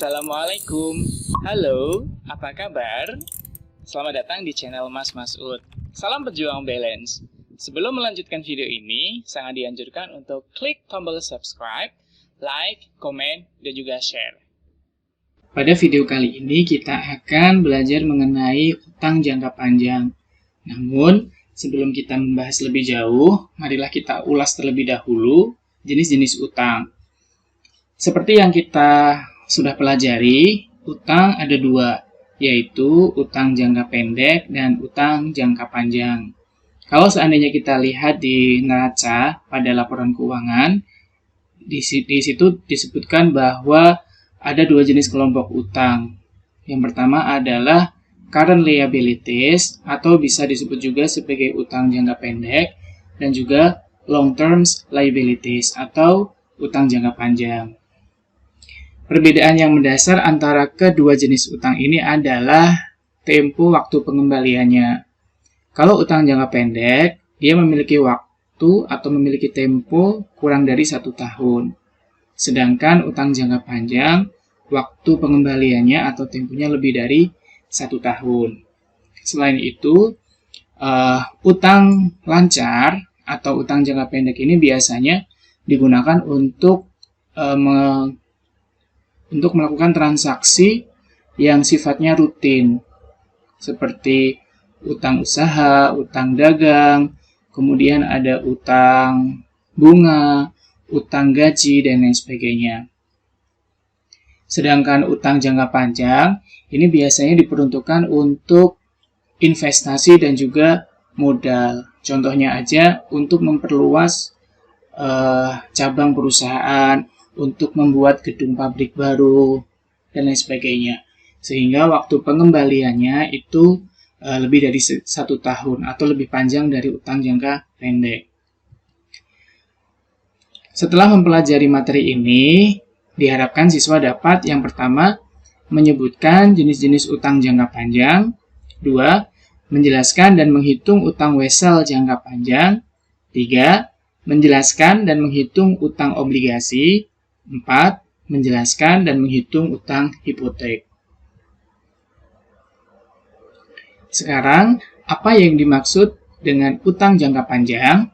Assalamualaikum. Halo, apa kabar? Selamat datang di channel Mas Masud. Salam pejuang balance. Sebelum melanjutkan video ini, sangat dianjurkan untuk klik tombol subscribe, like, komen, dan juga share. Pada video kali ini kita akan belajar mengenai utang jangka panjang. Namun, sebelum kita membahas lebih jauh, marilah kita ulas terlebih dahulu jenis-jenis utang. Seperti yang kita sudah pelajari, utang ada dua, yaitu utang jangka pendek dan utang jangka panjang. Kalau seandainya kita lihat di neraca pada laporan keuangan, di situ disebutkan bahwa ada dua jenis kelompok utang. Yang pertama adalah current liabilities, atau bisa disebut juga sebagai utang jangka pendek, dan juga long term liabilities, atau utang jangka panjang. Perbedaan yang mendasar antara kedua jenis utang ini adalah tempo waktu pengembaliannya. Kalau utang jangka pendek, dia memiliki waktu atau memiliki tempo kurang dari 1 tahun. Sedangkan utang jangka panjang, waktu pengembaliannya atau temponya lebih dari 1 tahun. Selain itu, utang lancar atau utang jangka pendek ini biasanya digunakan untuk melakukan transaksi yang sifatnya rutin, seperti utang usaha, utang dagang, kemudian ada utang bunga, utang gaji, dan lain sebagainya. Sedangkan utang jangka panjang, ini biasanya diperuntukkan untuk investasi dan juga modal. Contohnya aja untuk memperluas cabang perusahaan, untuk membuat gedung pabrik baru, dan lain sebagainya. Sehingga waktu pengembaliannya itu lebih dari 1 tahun atau lebih panjang dari utang jangka pendek. Setelah mempelajari materi ini, diharapkan siswa dapat yang pertama, menyebutkan jenis-jenis utang jangka panjang. 2. Menjelaskan dan menghitung utang wesel jangka panjang. 3. Menjelaskan dan menghitung utang obligasi. 4. Menjelaskan dan menghitung utang hipotek. Sekarang, apa yang dimaksud dengan utang jangka panjang?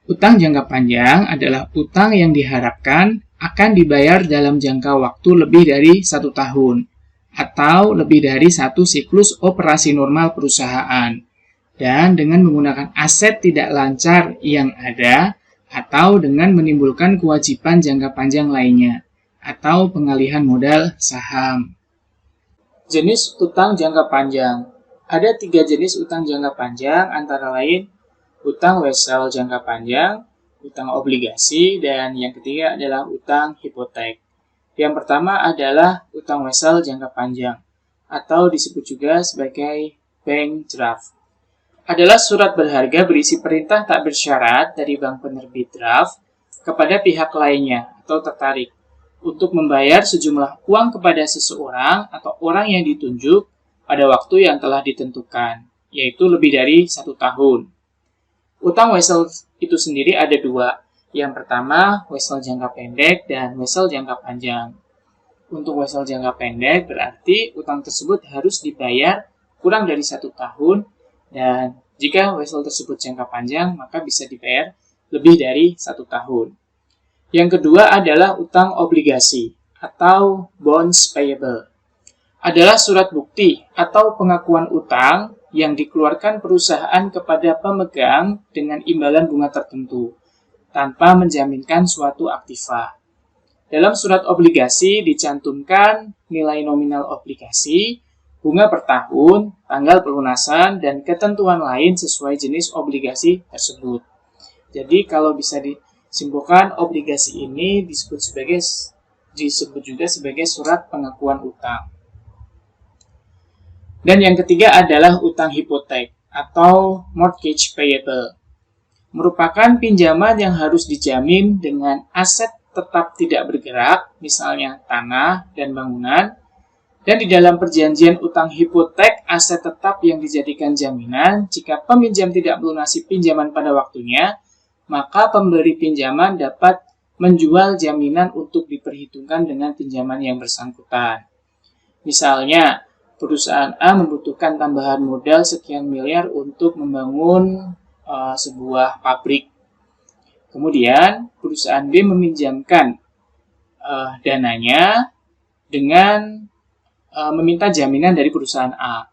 Utang jangka panjang adalah utang yang diharapkan akan dibayar dalam jangka waktu lebih dari 1 tahun atau lebih dari 1 siklus operasi normal perusahaan, dan dengan menggunakan aset tidak lancar yang ada atau dengan menimbulkan kewajiban jangka panjang lainnya, atau pengalihan modal saham. Jenis utang jangka panjang. Ada 3 jenis utang jangka panjang, antara lain utang wesel jangka panjang, utang obligasi, dan yang ketiga adalah utang hipotek. Yang pertama adalah utang wesel jangka panjang, atau disebut juga sebagai bank draft. Adalah surat berharga berisi perintah tak bersyarat dari bank penerbit draft kepada pihak lainnya atau tertarik untuk membayar sejumlah uang kepada seseorang atau orang yang ditunjuk pada waktu yang telah ditentukan, yaitu lebih dari 1 tahun. Utang wesel itu sendiri ada 2. Yang pertama, wesel jangka pendek dan wesel jangka panjang. Untuk wesel jangka pendek berarti utang tersebut harus dibayar kurang dari 1 tahun, dan jika wesel tersebut jangka panjang, maka bisa dibayar lebih dari 1 tahun. Yang kedua adalah utang obligasi atau bonds payable. Adalah surat bukti atau pengakuan utang yang dikeluarkan perusahaan kepada pemegang dengan imbalan bunga tertentu, tanpa menjaminkan suatu aktiva. Dalam surat obligasi dicantumkan nilai nominal obligasi, bunga per tahun, tanggal pelunasan, dan ketentuan lain sesuai jenis obligasi tersebut. Jadi kalau bisa disimpulkan, obligasi ini disebut juga sebagai surat pengakuan utang. Dan yang ketiga adalah utang hipotek atau mortgage payable. Merupakan pinjaman yang harus dijamin dengan aset tetap tidak bergerak, misalnya tanah dan bangunan. Dan di dalam perjanjian utang hipotek, aset tetap yang dijadikan jaminan jika peminjam tidak melunasi pinjaman pada waktunya, maka pemberi pinjaman dapat menjual jaminan untuk diperhitungkan dengan pinjaman yang bersangkutan. Misalnya, perusahaan A membutuhkan tambahan modal sekian miliar untuk membangun sebuah pabrik. Kemudian, perusahaan B meminjamkan dananya dengan meminta jaminan dari perusahaan A.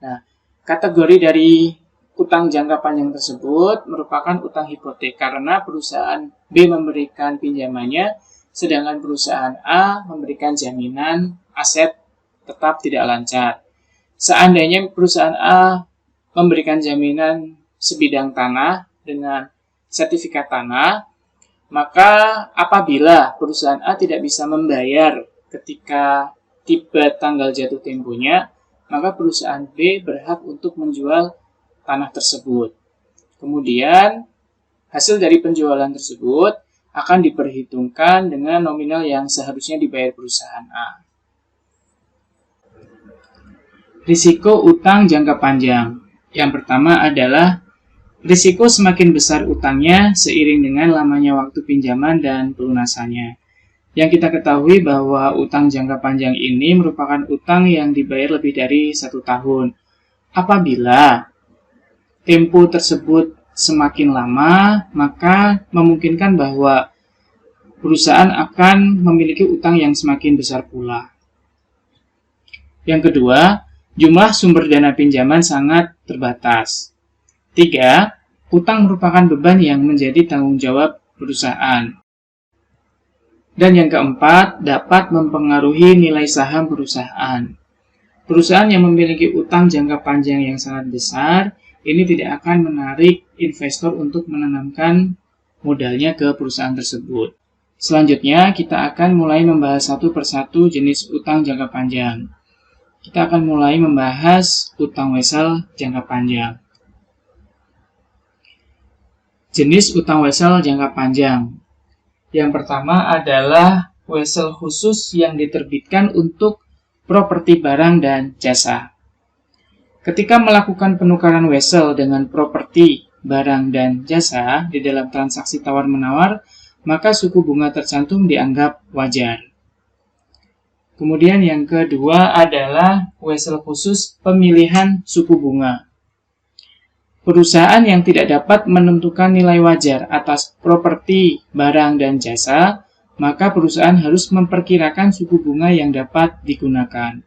Nah, kategori dari utang jangka panjang tersebut merupakan utang hipotek karena perusahaan B memberikan pinjamannya, sedangkan perusahaan A memberikan jaminan aset tetap tidak lancar. Seandainya perusahaan A memberikan jaminan sebidang tanah dengan sertifikat tanah, maka apabila perusahaan A tidak bisa membayar ketika tiba tanggal jatuh temponya, maka perusahaan B berhak untuk menjual tanah tersebut. Kemudian, hasil dari penjualan tersebut akan diperhitungkan dengan nominal yang seharusnya dibayar perusahaan A. Risiko utang jangka panjang. Yang pertama adalah risiko semakin besar utangnya seiring dengan lamanya waktu pinjaman dan pelunasannya. Yang kita ketahui bahwa utang jangka panjang ini merupakan utang yang dibayar lebih dari 1 tahun. Apabila tempo tersebut semakin lama, maka memungkinkan bahwa perusahaan akan memiliki utang yang semakin besar pula. Yang kedua, jumlah sumber dana pinjaman sangat terbatas. 3. Utang merupakan beban yang menjadi tanggung jawab perusahaan. Dan yang keempat, dapat mempengaruhi nilai saham perusahaan. Perusahaan yang memiliki utang jangka panjang yang sangat besar, ini tidak akan menarik investor untuk menanamkan modalnya ke perusahaan tersebut. Selanjutnya, kita akan mulai membahas satu persatu jenis utang jangka panjang. Kita akan mulai membahas utang wesel jangka panjang. Jenis utang wesel jangka panjang. Yang pertama adalah wesel khusus yang diterbitkan untuk properti barang dan jasa. Ketika melakukan penukaran wesel dengan properti, barang, dan jasa di dalam transaksi tawar-menawar, maka suku bunga tercantum dianggap wajar. Kemudian yang kedua adalah wesel khusus pemilihan suku bunga. Perusahaan yang tidak dapat menentukan nilai wajar atas properti, barang, dan jasa, maka perusahaan harus memperkirakan suku bunga yang dapat digunakan.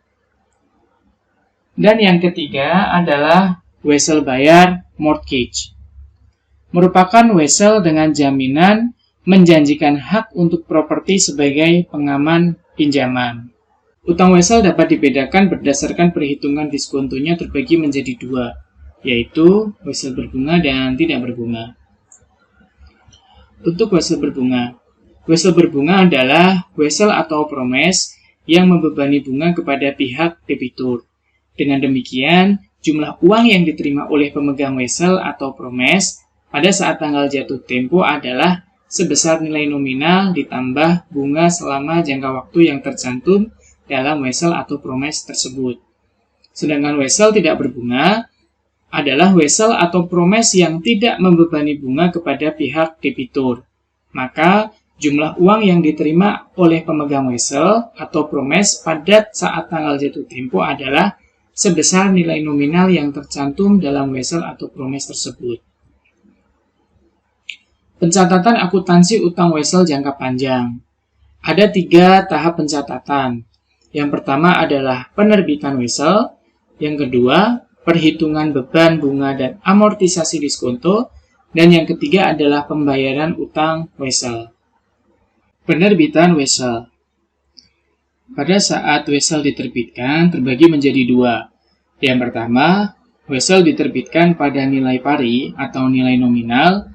Dan yang ketiga adalah wesel bayar mortgage. Merupakan wesel dengan jaminan menjanjikan hak untuk properti sebagai pengaman pinjaman. Utang wesel dapat dibedakan berdasarkan perhitungan diskontonya terbagi menjadi 2, yaitu wesel berbunga dan tidak berbunga. Untuk wesel berbunga. Wesel berbunga adalah wesel atau promes yang membebani bunga kepada pihak debitur. Dengan demikian, jumlah uang yang diterima oleh pemegang wesel atau promes pada saat tanggal jatuh tempo adalah sebesar nilai nominal ditambah bunga selama jangka waktu yang tercantum dalam wesel atau promes tersebut. Sedangkan wesel tidak berbunga adalah wesel atau promes yang tidak membebani bunga kepada pihak debitur. Maka, jumlah uang yang diterima oleh pemegang wesel atau promes pada saat tanggal jatuh tempo adalah sebesar nilai nominal yang tercantum dalam wesel atau promes tersebut. Pencatatan akuntansi utang wesel jangka panjang. Ada 3 tahap pencatatan. Yang pertama adalah penerbitan wesel, yang kedua, perhitungan beban bunga dan amortisasi diskonto, dan yang ketiga adalah pembayaran utang wesel. Penerbitan wesel. Pada saat wesel diterbitkan terbagi menjadi 2. Yang pertama, wesel diterbitkan pada nilai pari atau nilai nominal,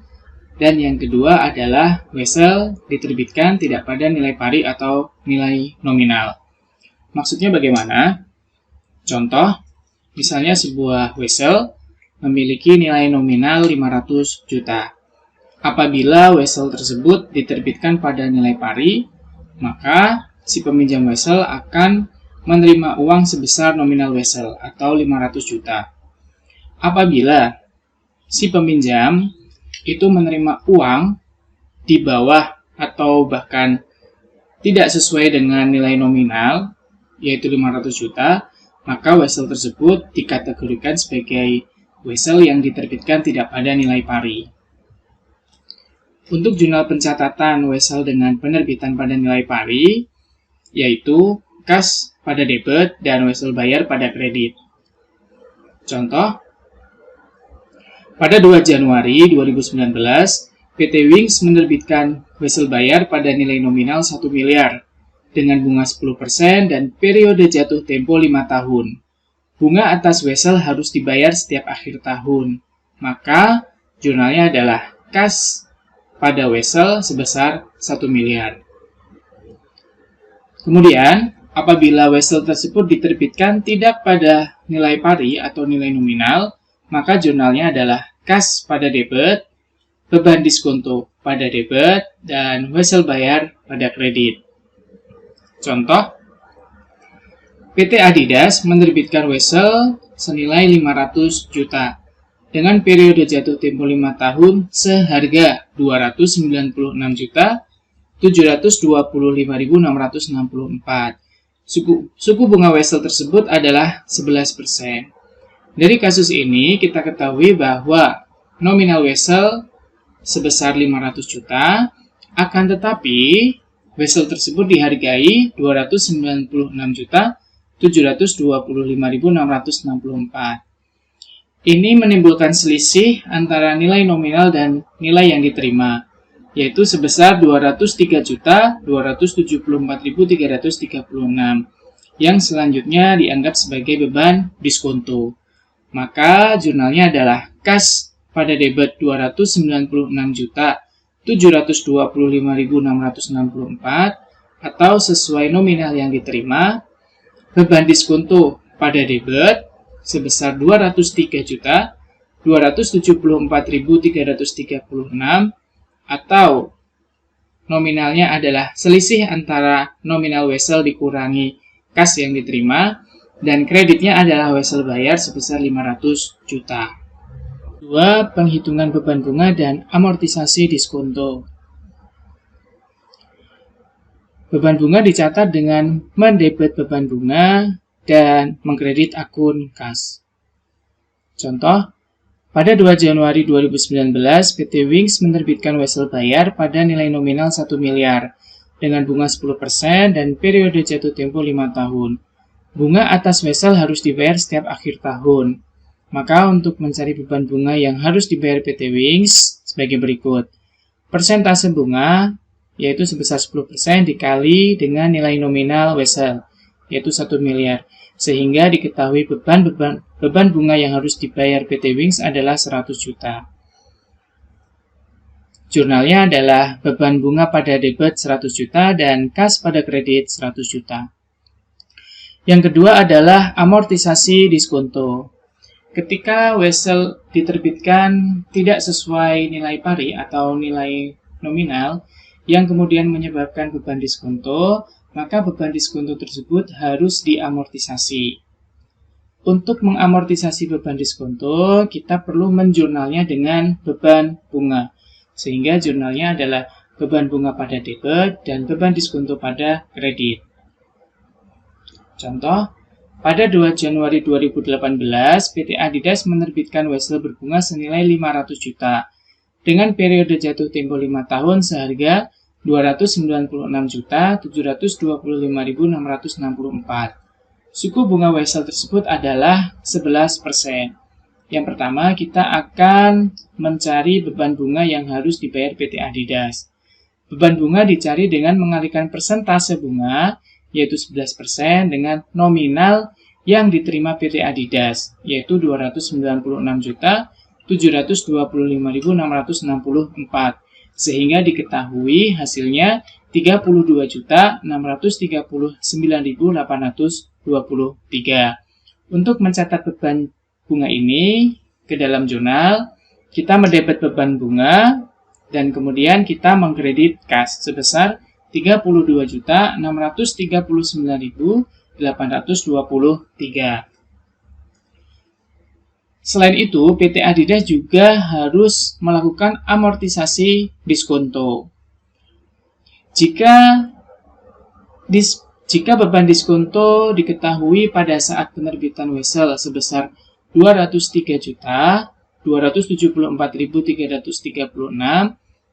dan yang kedua adalah wesel diterbitkan tidak pada nilai pari atau nilai nominal. Maksudnya bagaimana? Contoh, misalnya sebuah wesel memiliki nilai nominal 500 juta. Apabila wesel tersebut diterbitkan pada nilai pari, maka si peminjam wesel akan menerima uang sebesar nominal wesel atau 500 juta. Apabila si peminjam itu menerima uang di bawah atau bahkan tidak sesuai dengan nilai nominal, yaitu 500 juta, maka wesel tersebut dikategorikan sebagai wesel yang diterbitkan tidak pada nilai pari. Untuk jurnal pencatatan wesel dengan penerbitan pada nilai pari, yaitu kas pada debit dan wesel bayar pada kredit. Contoh, pada 2 Januari 2019, PT Wings menerbitkan wesel bayar pada nilai nominal 1 miliar dengan bunga 10% dan periode jatuh tempo 5 tahun. Bunga atas wesel harus dibayar setiap akhir tahun. Maka, jurnalnya adalah kas pada wesel sebesar 1 miliar. Kemudian, apabila wesel tersebut diterbitkan tidak pada nilai pari atau nilai nominal, maka jurnalnya adalah kas pada debit, beban diskonto pada debit, dan wesel bayar pada kredit. Contoh, PT Adidas menerbitkan wesel senilai 500 juta dengan periode jatuh tempo 5 tahun seharga 299.725.664. Suku bunga wesel tersebut adalah 11%. Dari kasus ini kita ketahui bahwa nominal wesel sebesar 500 juta, akan tetapi wesel tersebut dihargai 296.725.664. Ini menimbulkan selisih antara nilai nominal dan nilai yang diterima, yaitu sebesar 203.274.336, yang selanjutnya dianggap sebagai beban diskonto. Maka jurnalnya adalah kas pada debit 296.725.664 atau sesuai nominal yang diterima, beban diskonto pada debit sebesar 203.274.336 atau nominalnya adalah selisih antara nominal wesel dikurangi kas yang diterima, dan kreditnya adalah wesel bayar sebesar 500 juta. 2. Penghitungan beban bunga dan amortisasi diskonto. Beban bunga dicatat dengan mendebit beban bunga dan mengkredit akun kas. Contoh, pada 2 Januari 2019, PT Wings menerbitkan wesel bayar pada nilai nominal 1 miliar dengan bunga 10% dan periode jatuh tempo 5 tahun. Bunga atas wesel harus dibayar setiap akhir tahun. Maka untuk mencari beban bunga yang harus dibayar PT Wings sebagai berikut. Persentase bunga yaitu sebesar 10% dikali dengan nilai nominal wesel yaitu 1 miliar. Sehingga diketahui beban bunga yang harus dibayar PT Wings adalah 100 juta. Jurnalnya adalah beban bunga pada debit 100 juta dan kas pada kredit 100 juta. Yang kedua adalah amortisasi diskonto. Ketika wesel diterbitkan tidak sesuai nilai pari atau nilai nominal yang kemudian menyebabkan beban diskonto, maka beban diskonto tersebut harus diamortisasi. Untuk mengamortisasi beban diskonto, kita perlu menjurnalnya dengan beban bunga. Sehingga jurnalnya adalah beban bunga pada debit dan beban diskonto pada kredit. Contoh, pada 2 Januari 2018, PT Adidas menerbitkan wesel berbunga senilai 500 juta dengan periode jatuh tempo 5 tahun seharga 296.725.664. Suku bunga wesel tersebut adalah 11%. Yang pertama, kita akan mencari beban bunga yang harus dibayar PT Adidas. Beban bunga dicari dengan mengalihkan persentase bunga, yaitu 11% dengan nominal yang diterima PT Adidas, yaitu 296.725.664, sehingga diketahui hasilnya 32.639.823. Untuk mencatat beban bunga ini ke dalam jurnal, kita mendebit beban bunga dan kemudian kita mengkredit kas sebesar 32.639.823. Selain itu, PT Adidas juga harus melakukan amortisasi diskonto. Jika beban diskonto diketahui pada saat penerbitan Wesel sebesar 203.274.336,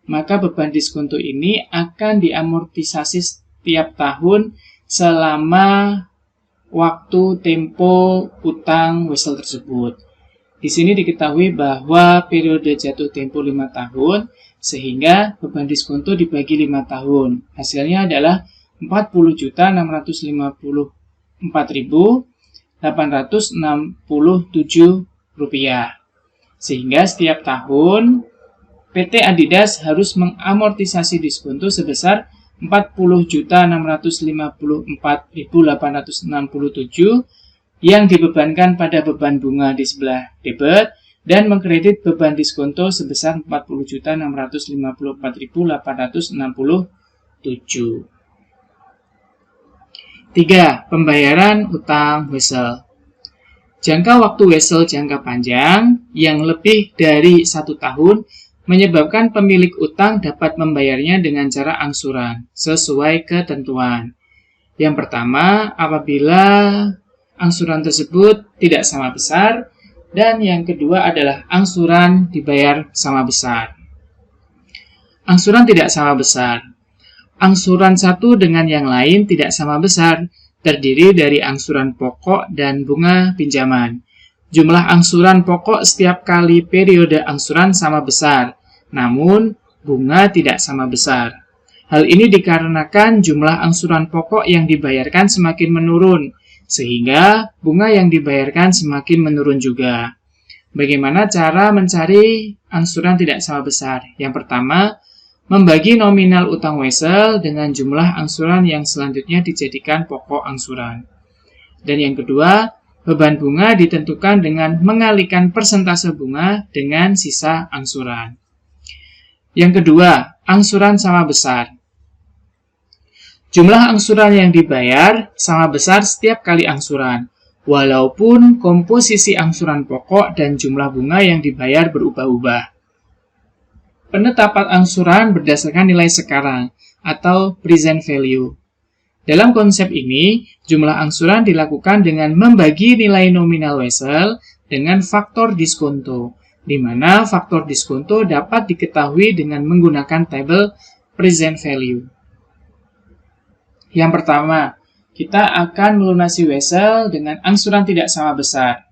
maka beban diskonto ini akan diamortisasi setiap tahun selama waktu tempo utang Wesel tersebut. Di sini diketahui bahwa periode jatuh tempo 5 tahun, sehingga beban diskonto dibagi 5 tahun. Hasilnya adalah Rp40.654.867. Sehingga setiap tahun PT Adidas harus mengamortisasi diskonto sebesar Rp40.654.867 yang dibebankan pada beban bunga di sebelah debit dan mengkredit beban diskonto sebesar Rp40.654.867. 3. Pembayaran utang Wesel. Jangka waktu Wesel jangka panjang yang lebih dari 1 tahun menyebabkan pemilik utang dapat membayarnya dengan cara angsuran sesuai ketentuan. Yang pertama, apabila angsuran tersebut tidak sama besar, dan yang kedua adalah angsuran dibayar sama besar. Angsuran tidak sama besar. Angsuran satu dengan yang lain tidak sama besar, terdiri dari angsuran pokok dan bunga pinjaman. Jumlah angsuran pokok setiap kali periode angsuran sama besar, namun bunga tidak sama besar. Hal ini dikarenakan jumlah angsuran pokok yang dibayarkan semakin menurun, sehingga bunga yang dibayarkan semakin menurun juga. Bagaimana cara mencari angsuran tidak sama besar? Yang pertama, membagi nominal utang Wesel dengan jumlah angsuran yang selanjutnya dijadikan pokok angsuran. Dan yang kedua, beban bunga ditentukan dengan mengalikan persentase bunga dengan sisa angsuran. Yang kedua, angsuran sama besar. Jumlah angsuran yang dibayar sama besar setiap kali angsuran, walaupun komposisi angsuran pokok dan jumlah bunga yang dibayar berubah-ubah. Penetapan angsuran berdasarkan nilai sekarang atau present value. Dalam konsep ini, jumlah angsuran dilakukan dengan membagi nilai nominal Wesel dengan faktor diskonto, di mana faktor diskonto dapat diketahui dengan menggunakan tabel present value. Yang pertama, kita akan melunasi Wesel dengan angsuran tidak sama besar.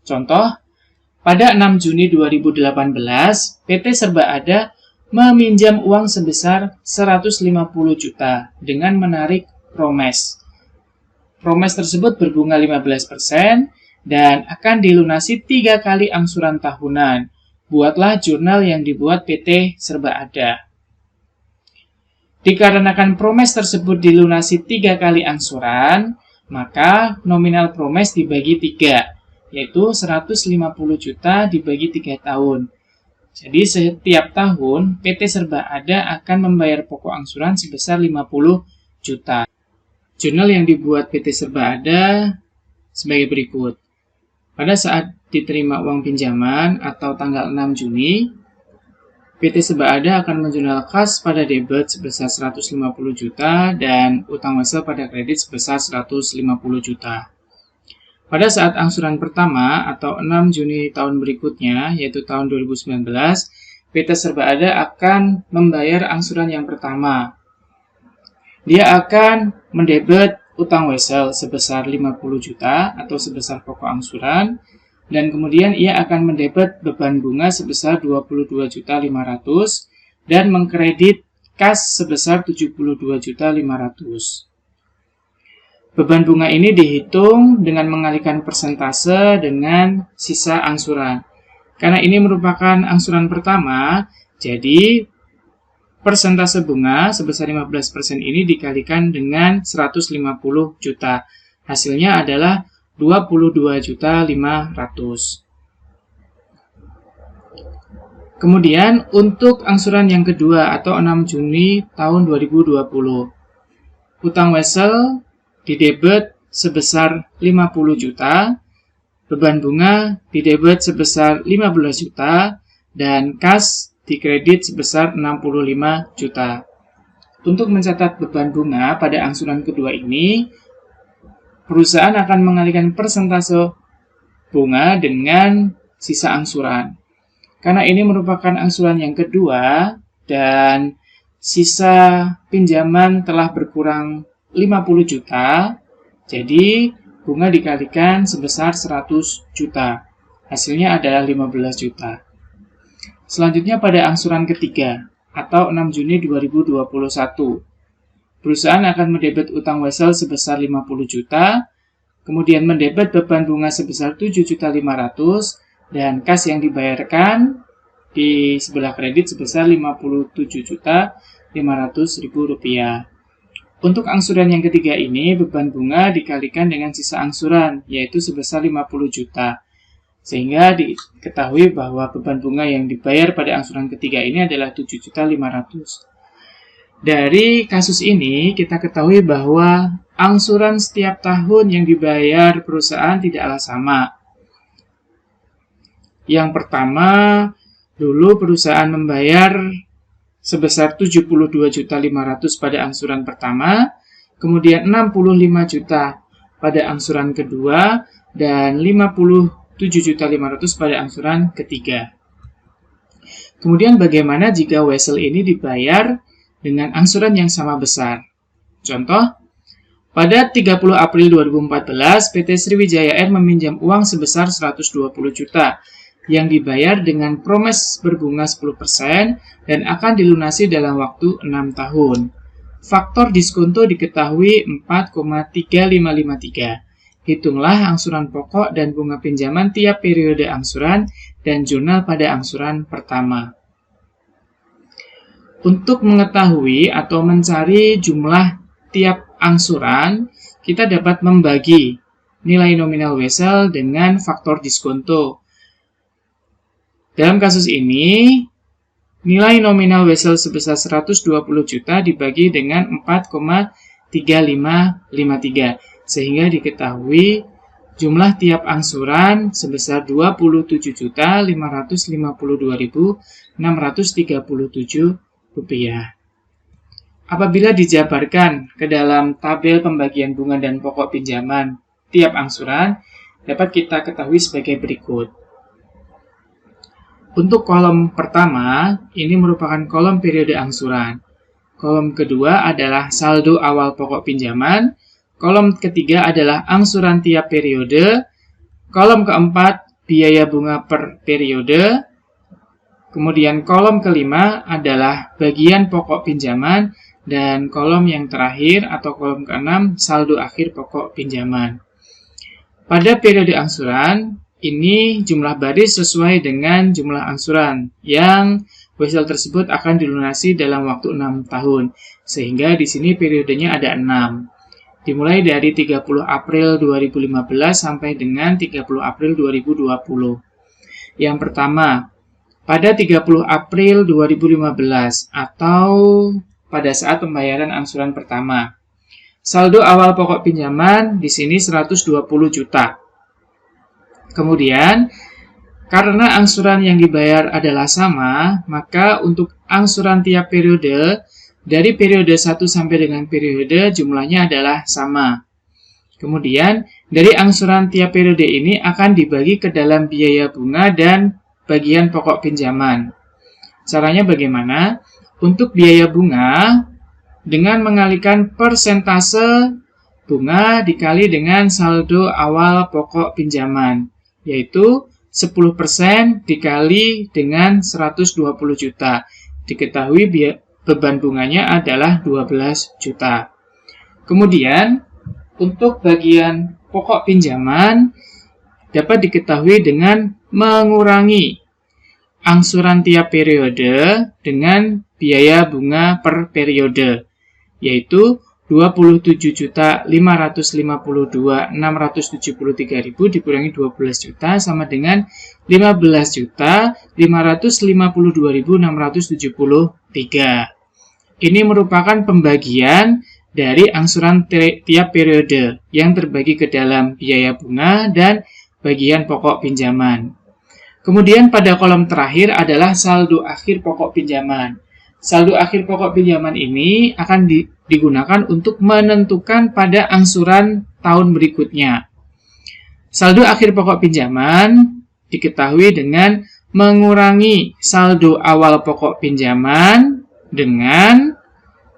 Contoh, pada 6 Juni 2018, PT Serba Ada meminjam uang sebesar 150 juta dengan menarik promes. Promes tersebut berbunga 15% dan akan dilunasi 3 kali angsuran tahunan. Buatlah jurnal yang dibuat PT Serba Ada. Dikarenakan promes tersebut dilunasi 3 kali angsuran, maka nominal promes dibagi 3. Yaitu 150 juta dibagi 3 tahun. Jadi setiap tahun PT Serba Ada akan membayar pokok angsuran sebesar 50 juta. Jurnal yang dibuat PT Serba Ada sebagai berikut. Pada saat diterima uang pinjaman atau tanggal 6 Juni, PT Serba Ada akan menjurnal kas pada debit sebesar 150 juta dan utang Wesel pada kredit sebesar 150 juta. Pada saat angsuran pertama atau 6 Juni tahun berikutnya, yaitu tahun 2019, PT Serba Ada akan membayar angsuran yang pertama. Dia akan mendebet utang Wesel sebesar 50 juta atau sebesar pokok angsuran, dan kemudian ia akan mendebet beban bunga sebesar 22.500.000 dan mengkredit kas sebesar 72.500.000. Beban bunga ini dihitung dengan mengalihkan persentase dengan sisa angsuran. Karena ini merupakan angsuran pertama, jadi persentase bunga sebesar 15% ini dikalikan dengan 150 juta. Hasilnya adalah 22.500.000. Kemudian untuk angsuran yang kedua atau 6 Juni tahun 2020. Utang Wesel didebet sebesar 50 juta, beban bunga didebet sebesar 15 juta, dan kas dikredit sebesar 65 juta. Untuk mencatat beban bunga pada angsuran kedua ini, perusahaan akan mengalihkan persentase bunga dengan sisa angsuran. Karena ini merupakan angsuran yang kedua dan sisa pinjaman telah berkurang 50 juta, jadi bunga dikalikan sebesar 100 juta. Hasilnya adalah 15 juta. Selanjutnya pada angsuran ketiga, atau 6 Juni 2021. Perusahaan akan mendebet utang wesel sebesar 50 juta, kemudian mendebet beban bunga sebesar 7.500.000 dan kas yang dibayarkan di sebelah kredit sebesar Rp57.500.000. Untuk angsuran yang ketiga ini, beban bunga dikalikan dengan sisa angsuran, yaitu sebesar 50 juta. Sehingga diketahui bahwa beban bunga yang dibayar pada angsuran ketiga ini adalah 7.500.000. Dari kasus ini, kita ketahui bahwa angsuran setiap tahun yang dibayar perusahaan tidaklah sama. Yang pertama, dulu perusahaan membayar sebesar 72.500.000 pada angsuran pertama, kemudian 65 juta pada angsuran kedua, dan 57.500.000 pada angsuran ketiga. Kemudian bagaimana jika wesel ini dibayar dengan angsuran yang sama besar? Contoh, pada 30 April 2014, PT Sriwijaya Air meminjam uang sebesar 120 juta yang dibayar dengan promes berbunga 10% dan akan dilunasi dalam waktu 6 tahun. Faktor diskonto diketahui 4,3553. Hitunglah angsuran pokok dan bunga pinjaman tiap periode angsuran dan jurnal pada angsuran pertama. Untuk mengetahui atau mencari jumlah tiap angsuran, kita dapat membagi nilai nominal wesel dengan faktor diskonto. Dalam kasus ini, nilai nominal wesel sebesar 120 juta dibagi dengan 4,3553, sehingga diketahui jumlah tiap angsuran sebesar 27.552.637 rupiah. Apabila dijabarkan ke dalam tabel pembagian bunga dan pokok pinjaman tiap angsuran, dapat kita ketahui sebagai berikut. Untuk kolom pertama, ini merupakan kolom periode angsuran. Kolom kedua adalah saldo awal pokok pinjaman. Kolom ketiga adalah angsuran tiap periode. Kolom keempat, biaya bunga per periode. Kemudian kolom kelima adalah bagian pokok pinjaman. Dan kolom yang terakhir atau kolom keenam, saldo akhir pokok pinjaman. Pada periode angsuran, ini jumlah baris sesuai dengan jumlah angsuran yang wesel tersebut akan dilunasi dalam waktu 6 tahun. Sehingga di sini periodenya ada 6. Dimulai dari 30 April 2015 sampai dengan 30 April 2020. Yang pertama, pada 30 April 2015 atau pada saat pembayaran angsuran pertama. Saldo awal pokok pinjaman di sini 120 juta. Kemudian, karena angsuran yang dibayar adalah sama, maka untuk angsuran tiap periode, dari periode 1 sampai dengan periode jumlahnya adalah sama. Kemudian, dari angsuran tiap periode ini akan dibagi ke dalam biaya bunga dan bagian pokok pinjaman. Caranya bagaimana? Untuk biaya bunga, dengan mengalihkan persentase bunga dikali dengan saldo awal pokok pinjaman, yaitu 10% dikali dengan 120 juta. Diketahui beban bunganya adalah 12 juta. Kemudian, untuk bagian pokok pinjaman dapat diketahui dengan mengurangi angsuran tiap periode dengan biaya bunga per periode, yaitu 27.552.673.000 dikurangi 12 juta sama dengan 15.552.673. Ini merupakan pembagian dari angsuran tiap periode yang terbagi ke dalam biaya bunga dan bagian pokok pinjaman. Kemudian pada kolom terakhir adalah saldo akhir pokok pinjaman. saldo akhir pokok pinjaman ini akan digunakan untuk menentukan pada angsuran tahun berikutnya. Saldo akhir pokok pinjaman diketahui dengan mengurangi saldo awal pokok pinjaman dengan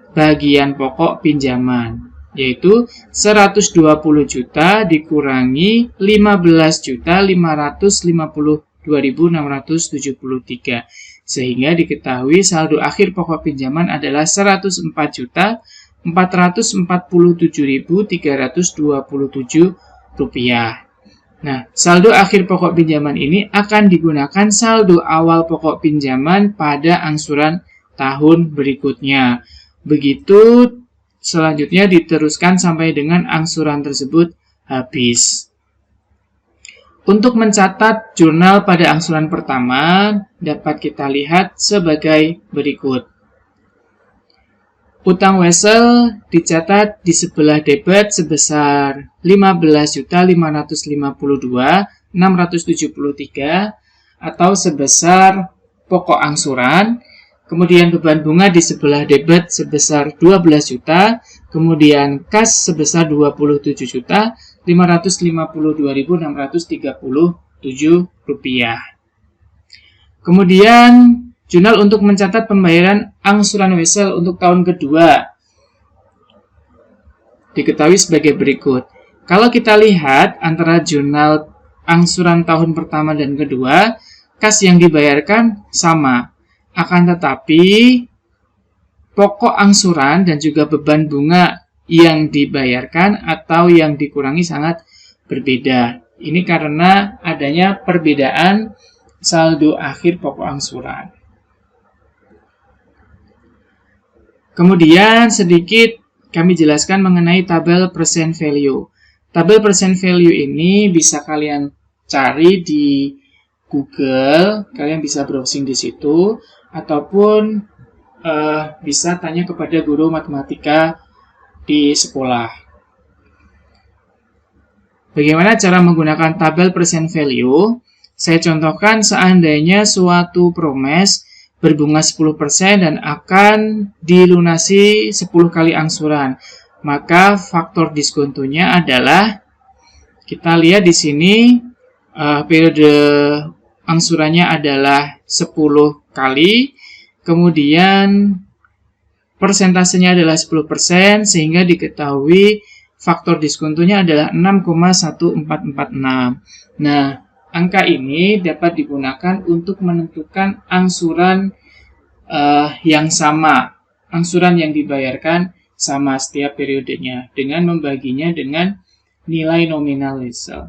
bagian pokok pinjaman, yaitu 120 juta dikurangi 15.552.673, sehingga diketahui saldo akhir pokok pinjaman adalah 104.447.327 rupiah. Nah, saldo akhir pokok pinjaman ini akan digunakan saldo awal pokok pinjaman pada angsuran tahun berikutnya. Begitu selanjutnya diteruskan sampai dengan angsuran tersebut habis. Untuk mencatat jurnal pada angsuran pertama dapat kita lihat sebagai berikut. Utang wesel dicatat di sebelah debit sebesar 15.552.673 atau sebesar pokok angsuran. Kemudian beban bunga di sebelah debit sebesar 12 juta, kemudian kas sebesar 27.552.637 rupiah. Kemudian jurnal untuk mencatat pembayaran angsuran wesel untuk tahun kedua diketahui sebagai berikut. Kalau kita lihat antara jurnal angsuran tahun pertama dan kedua, kas yang dibayarkan sama. Akan tetapi pokok angsuran dan juga beban bunga yang dibayarkan atau yang dikurangi sangat berbeda. Ini karena adanya perbedaan saldo akhir pokok angsuran. Kemudian sedikit kami jelaskan mengenai tabel present value. Tabel present value ini bisa kalian cari di Google, kalian bisa browsing di situ, ataupun bisa tanya kepada guru matematika di sekolah. Bagaimana cara menggunakan tabel present value? Saya contohkan seandainya suatu promes berbunga 10% dan akan dilunasi 10 kali angsuran. Maka faktor diskontonya adalah, kita lihat di sini periode angsurannya adalah 10 kali, kemudian persentasenya adalah 10%, sehingga diketahui faktor diskontonya adalah 6,1446. Nah, angka ini dapat digunakan untuk menentukan angsuran yang sama, angsuran yang dibayarkan sama setiap periodenya, dengan membaginya dengan nilai nominal wesel.